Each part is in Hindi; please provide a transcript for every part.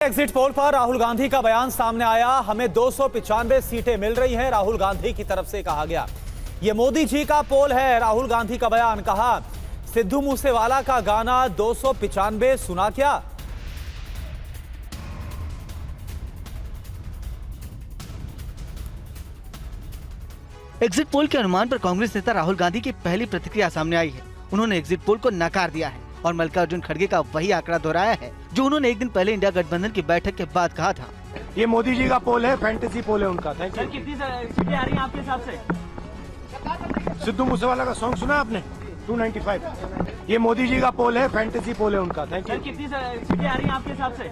एग्जिट पोल पर राहुल गांधी का बयान सामने आया। हमें 295 सीटें मिल रही हैं, राहुल गांधी की तरफ से कहा गया। यह मोदी जी का पोल है। राहुल गांधी का बयान, कहा सिद्धू मूसेवाला का गाना 295 सुना क्या? एग्जिट पोल के अनुमान पर कांग्रेस नेता राहुल गांधी की पहली प्रतिक्रिया सामने आई है। उन्होंने एग्जिट पोल को नकार दिया है और मल्लिकार्जुन खड़गे का वही आंकड़ा दोहराया है जो उन्होंने एक दिन पहले इंडिया गठबंधन की बैठक के बाद कहा था। ये मोदी जी का पोल है, फैंटेसी पोल है उनका। Thank you. कितनी सीटें आ रही हैं आपके हिसाब से? सिद्धू मूसेवाला का सॉन्ग सुना आपने? 295। ये मोदी जी का पोल है, फैंटेसी पोल है उनका। Thank you. कितनी सीटें आ रही हैं आपके हिसाब से?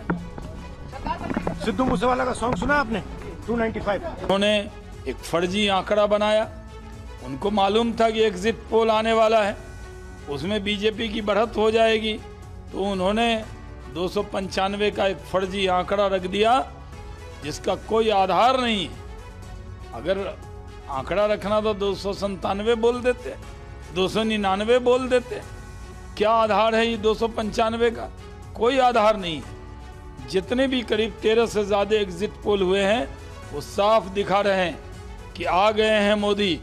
सिद्धू मूसेवाला का सॉन्ग सुना आपने? 295। उन्होंने एक फर्जी आंकड़ा बनाया। उनको मालूम था कि एग्जिट पोल आने वाला है, उसमें बीजेपी की बढ़त हो जाएगी, तो उन्होंने 295 का एक फर्जी आंकड़ा रख दिया जिसका कोई आधार नहीं है। अगर आंकड़ा रखना तो 297 बोल देते, 299 बोल देते। क्या आधार है ये 295 का? कोई आधार नहीं है। जितने भी करीब 13 से ज्यादा एग्जिट पोल हुए हैं वो साफ दिखा रहे हैं कि आ गए हैं मोदी।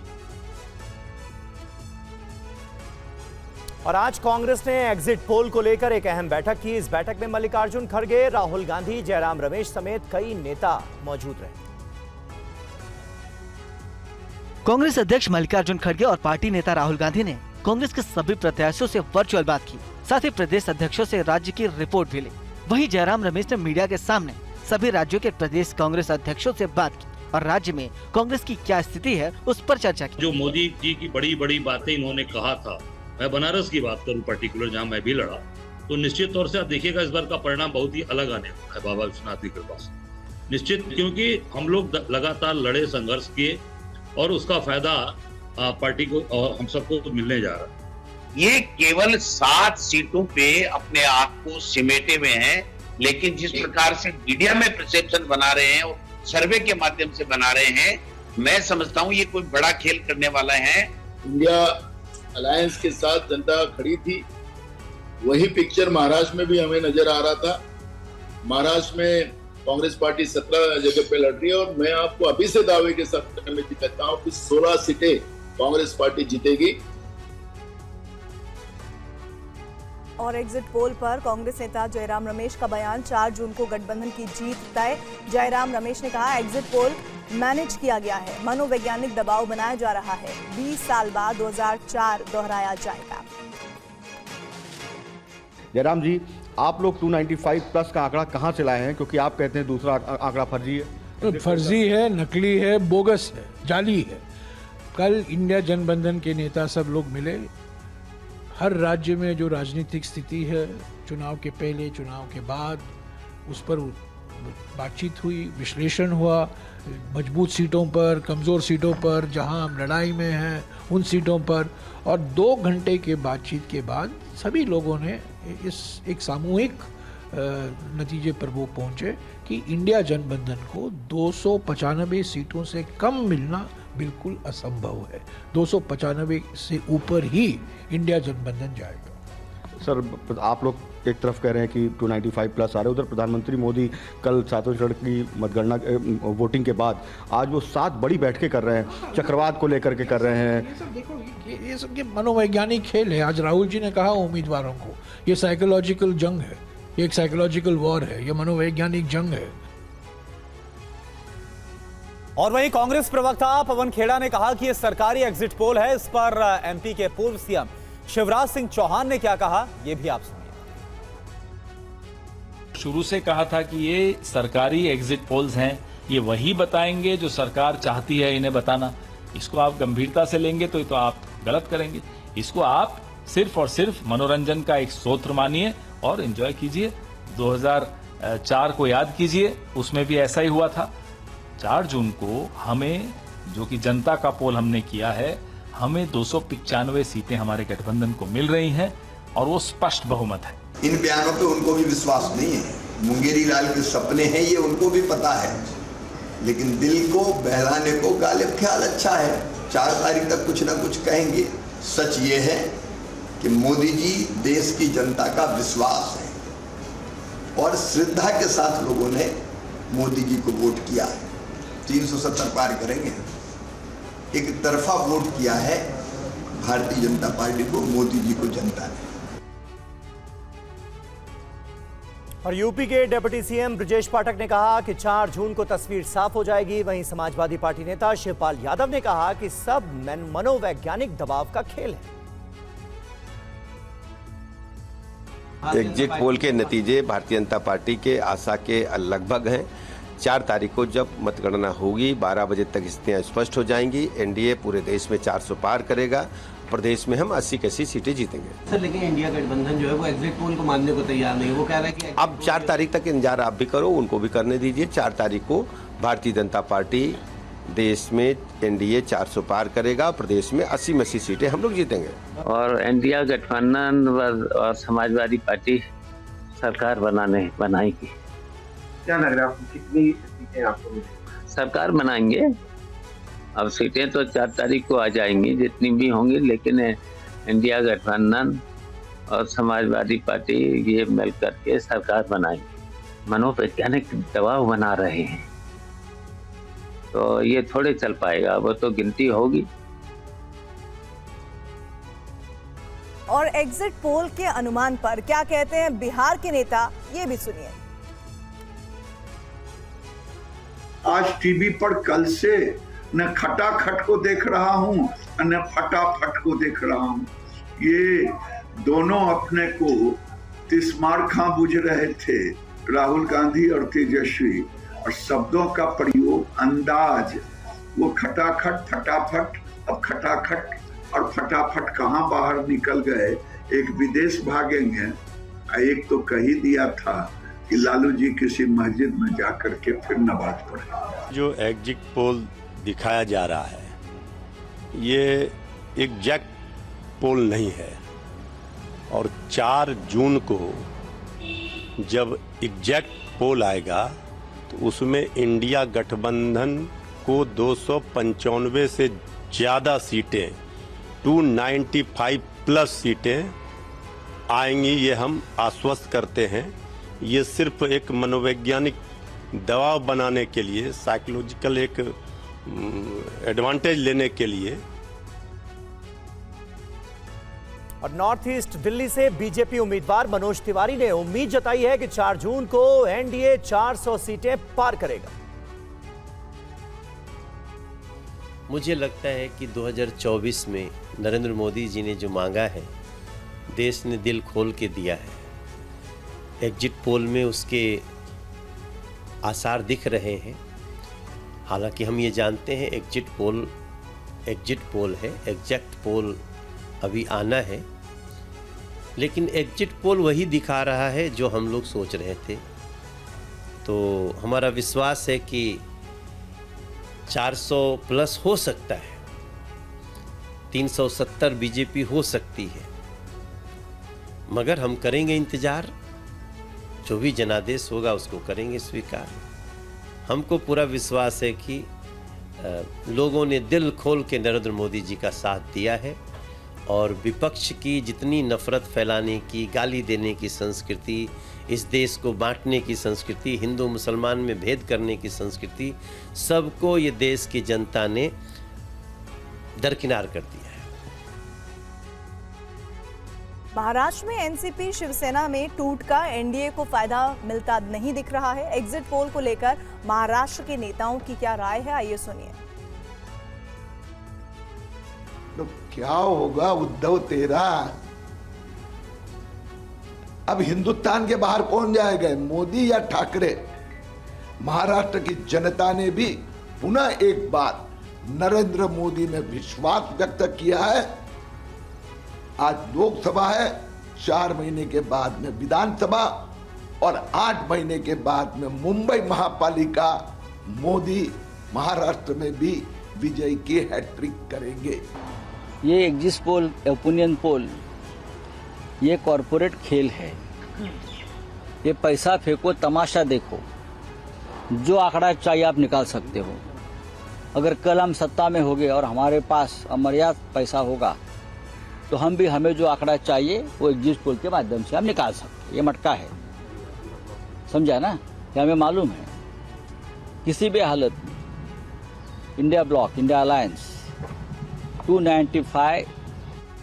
और आज कांग्रेस ने एग्जिट पोल को लेकर एक अहम बैठक की। इस बैठक में मल्लिकार्जुन खड़गे, राहुल गांधी, जयराम रमेश समेत कई नेता मौजूद रहे। कांग्रेस अध्यक्ष मल्लिकार्जुन खड़गे और पार्टी नेता राहुल गांधी ने कांग्रेस के सभी प्रत्याशियों से वर्चुअल बात की, साथ ही प्रदेश अध्यक्षों से राज्य की रिपोर्ट भी ली। वहीं जयराम रमेश ने मीडिया के सामने सभी राज्यों के प्रदेश कांग्रेस अध्यक्षों से बात की और राज्य में कांग्रेस की क्या स्थिति है उस पर चर्चा की। जो मोदी जी की बड़ी बड़ी बातें इन्होंने कहा था, मैं बनारस की बात करूं पर्टिकुलर, जहां मैं भी लड़ा, तो निश्चित तौर से आप देखिएगा इस बार का परिणाम बहुत ही अलग आने वाला है बाबा विश्वनाथ की कृपा से। निश्चित, क्योंकि हम लोग लगातार लड़े, संघर्ष किए और उसका फायदा पार्टी को और हम सबको मिलने जा रहा है। ये केवल 7 सीटों पे अपने आप को सिमेटे हुए हैं, लेकिन जिस प्रकार से मीडिया में परसेप्शन बना रहे हैं और सर्वे के माध्यम से बना रहे हैं, मैं समझता हूं ये कोई बड़ा खेल करने वाला है। इंडिया अलायंस के साथ जनता खड़ी थी, वही पिक्चर महाराष्ट्र में भी हमें नजर आ रहा था। महाराष्ट्र में कांग्रेस पार्टी 17 जगह पे लड़ रही है और मैं आपको अभी से दावे के साथ कहता हूं कि 16 सीटें कांग्रेस पार्टी जीतेगी। और एग्जिट पोल पर कांग्रेस नेता जयराम रमेश का बयान, 4 जून को गठबंधन की जीत तय। जयराम रमेश ने कहा एग्जिट पोल मैनेज किया गया है, मनोवैज्ञानिक दबाव बनाया जा रहा है, 20 साल बाद 2004 दोहराया जाएगा। जयराम जी, आप लोग 295 प्लस का आंकड़ा कहां से लाए हैं? क्योंकि आप कहते हैं दूसरा आंकड़ा फर्जी है। तो फर्जी है, नकली है, बोगस है, जाली है। कल इंडिया जनबंधन के नेता सब लोग मिले। हर राज्य में जो राजनीतिक स्थिति है, चुनाव के पहले, चुनाव के बाद, उस पर बातचीत हुई, विश्लेषण हुआ। मजबूत सीटों पर, कमज़ोर सीटों पर, जहां हम लड़ाई में हैं उन सीटों पर, और 2 घंटे के बातचीत के बाद सभी लोगों ने इस एक सामूहिक नतीजे पर वो पहुंचे कि इंडिया जनबंधन को 295 सीटों से कम मिलना बिल्कुल असंभव है। 295 से ऊपर ही इंडिया जनबंधन जाएगा। सर, आप लोग एक तरफ कह रहे हैं कि 295 प्लस आ रहे हैं, उधर प्रधानमंत्री मोदी कल 7वें चरण की मतगणना वोटिंग के बाद आज वो 7 बड़ी बैठकें कर रहे हैं, चक्रवात को लेकर के कर रहे हैं। ये सब देखो, ये सब मनोवैज्ञानिक खेल है। आज राहुल जी ने कहा उम्मीदवारों को, ये साइकोलॉजिकल जंग है, ये एक साइकोलॉजिकल वॉर है, ये मनोवैज्ञानिक जंग है। और वहीं कांग्रेस प्रवक्ता पवन खेड़ा ने कहा कि यह सरकारी एग्जिट पोल है। इस पर एमपी के पूर्व सीएम शिवराज सिंह चौहान ने क्या कहा, यह भी आप सुनिए। शुरू से कहा था कि ये सरकारी एग्जिट पोल्स हैं, ये वही बताएंगे जो सरकार चाहती है इन्हें बताना। इसको आप गंभीरता से लेंगे तो आप गलत करेंगे। इसको आप सिर्फ और सिर्फ मनोरंजन का एक स्रोत मानिए और एंजॉय कीजिए। 2004 को याद कीजिए, उसमें भी ऐसा ही हुआ था। 4 जून को हमें, जो कि जनता का पोल हमने किया है, हमें 295 सीटें हमारे गठबंधन को मिल रही हैं और वो स्पष्ट बहुमत है। इन बयानों पे उनको भी विश्वास नहीं है। मुंगेरी लाल के सपने हैं, ये उनको भी पता है, लेकिन दिल को बहलाने को गालिब ख्याल अच्छा है। 4 तारीख तक कुछ ना कुछ कहेंगे। सच ये है कि मोदी जी देश की जनता का विश्वास है। और श्रद्धा के साथ लोगों ने मोदी जी को वोट किया है। 370 पार करेंगे। एक तरफा वोट किया है भारतीय जनता पार्टी को, मोदी जी को जनता ने। और यूपी के डिप्टी सीएम ब्रजेश पाठक ने कहा कि 4 जून को तस्वीर साफ हो जाएगी। वहीं समाजवादी पार्टी नेता शिवपाल यादव ने कहा कि सब मनोवैज्ञानिक दबाव का खेल है। एग्जिट पोल के नतीजे भारतीय जनता पार्टी के आशा के लगभग हैं। 4 तारीख को जब मतगणना होगी 12 बजे तक स्थितियां स्पष्ट हो जाएंगी। एनडीए पूरे देश में 400 पार करेगा। प्रदेश में हम 80 की 80 सीटें जीतेंगे। सर, लेकिन इंडिया गठबंधन जो है वो एग्जिट पोल को मानने को तैयार नहीं है। वो कह रहा है कि अब 4 तारीख तक इंतजार आप भी करो, उनको भी करने दीजिए। 4 तारीख को भारतीय जनता पार्टी देश में एनडीए 400 पार करेगा। प्रदेश में 80 में 80 सीटें हम लोग जीतेंगे। और इंडिया गठबंधन और समाजवादी पार्टी सरकार बनाएगी। क्या लग रहा है आपको, कितनी सीटें आपको मिलेंगी? सरकार बनाएंगे। अब सीटें तो 4 तारीख को आ जाएंगी जितनी भी होंगी, लेकिन इंडिया गठबंधन और समाजवादी पार्टी ये मिल करके सरकार बनाएंगे। मनोवैज्ञानिक दबाव बना रहे हैं तो ये थोड़े चल पाएगा। वो तो गिनती होगी। और एग्जिट पोल के अनुमान पर क्या कहते हैं बिहार के नेता, ये भी सुनिए। आज टीवी पर कल से न खटाखट को देख रहा हूँ न फटाफट को देख रहा हूँ। ये दोनों अपने को तिस्मार खां बुझ रहे थे, राहुल गांधी और तेजस्वी, और शब्दों का प्रयोग, अंदाज, वो खटाखट फटाफट। अब खटाखट और फटाफट कहाँ बाहर निकल गए। एक विदेश भागेंगे, एक तो कह ही दिया था कि लालू जी किसी मस्जिद में जाकर के फिर नमाज पढ़े। जो एग्जिट पोल दिखाया जा रहा है ये एग्जैक्ट पोल नहीं है, और 4 जून को जब एग्जैक्ट पोल आएगा तो उसमें इंडिया गठबंधन को 295 से ज़्यादा सीटें, 295 प्लस सीटें आएंगी। ये हम आश्वस्त करते हैं। ये सिर्फ एक मनोवैज्ञानिक दबाव बनाने के लिए, साइकोलॉजिकल एक एडवांटेज लेने के लिए। और नॉर्थ ईस्ट दिल्ली से बीजेपी उम्मीदवार मनोज तिवारी ने उम्मीद जताई है कि 4 जून को एनडीए 400 सीटें पार करेगा। मुझे लगता है कि 2024 में नरेंद्र मोदी जी ने जो मांगा है देश ने दिल खोल के दिया है। एग्जिट पोल में उसके आसार दिख रहे हैं। हालांकि हम ये जानते हैं एग्जिट पोल है, एग्जैक्ट पोल अभी आना है, लेकिन एग्जिट पोल वही दिखा रहा है जो हम लोग सोच रहे थे। तो हमारा विश्वास है कि 400 प्लस हो सकता है, 370 बीजेपी हो सकती है, मगर हम करेंगे इंतजार। जो भी जनादेश होगा उसको करेंगे स्वीकार। हमको पूरा विश्वास है कि लोगों ने दिल खोल के नरेंद्र मोदी जी का साथ दिया है, और विपक्ष की जितनी नफरत फैलाने की, गाली देने की संस्कृति, इस देश को बांटने की संस्कृति, हिंदू मुसलमान में भेद करने की संस्कृति, सबको ये देश की जनता ने दरकिनार कर दिया है। महाराष्ट्र में एनसीपी शिवसेना में टूट का एनडीए को फायदा मिलता नहीं दिख रहा है। एग्जिट पोल को लेकर महाराष्ट्र के नेताओं की क्या राय है, आइए सुनिए। तो क्या होगा उद्धव तेरा? अब हिंदुस्तान के बाहर कौन जाएगा, मोदी या ठाकरे? महाराष्ट्र की जनता ने भी पुनः एक बार नरेंद्र मोदी में विश्वास व्यक्त किया है। आज लोकसभा है, 4 महीने के बाद में विधानसभा, और 8 महीने के बाद में मुंबई महापालिका। मोदी महाराष्ट्र में भी विजय की हैट्रिक करेंगे। ये एग्जिट पोल, ओपिनियन पोल, ये कॉरपोरेट खेल है। ये पैसा फेंको, तमाशा देखो, जो आंकड़ा चाहिए आप निकाल सकते हो। अगर कल हम सत्ता में होंगे और हमारे पास अमर्याद पैसा होगा तो हमें जो आंकड़ा चाहिए वो एग्जिट पोल के माध्यम से हम निकाल सकते हैं। ये मटका है। समझा ना? कि हमें मालूम है किसी भी हालत में इंडिया ब्लॉक, इंडिया अलायंस 295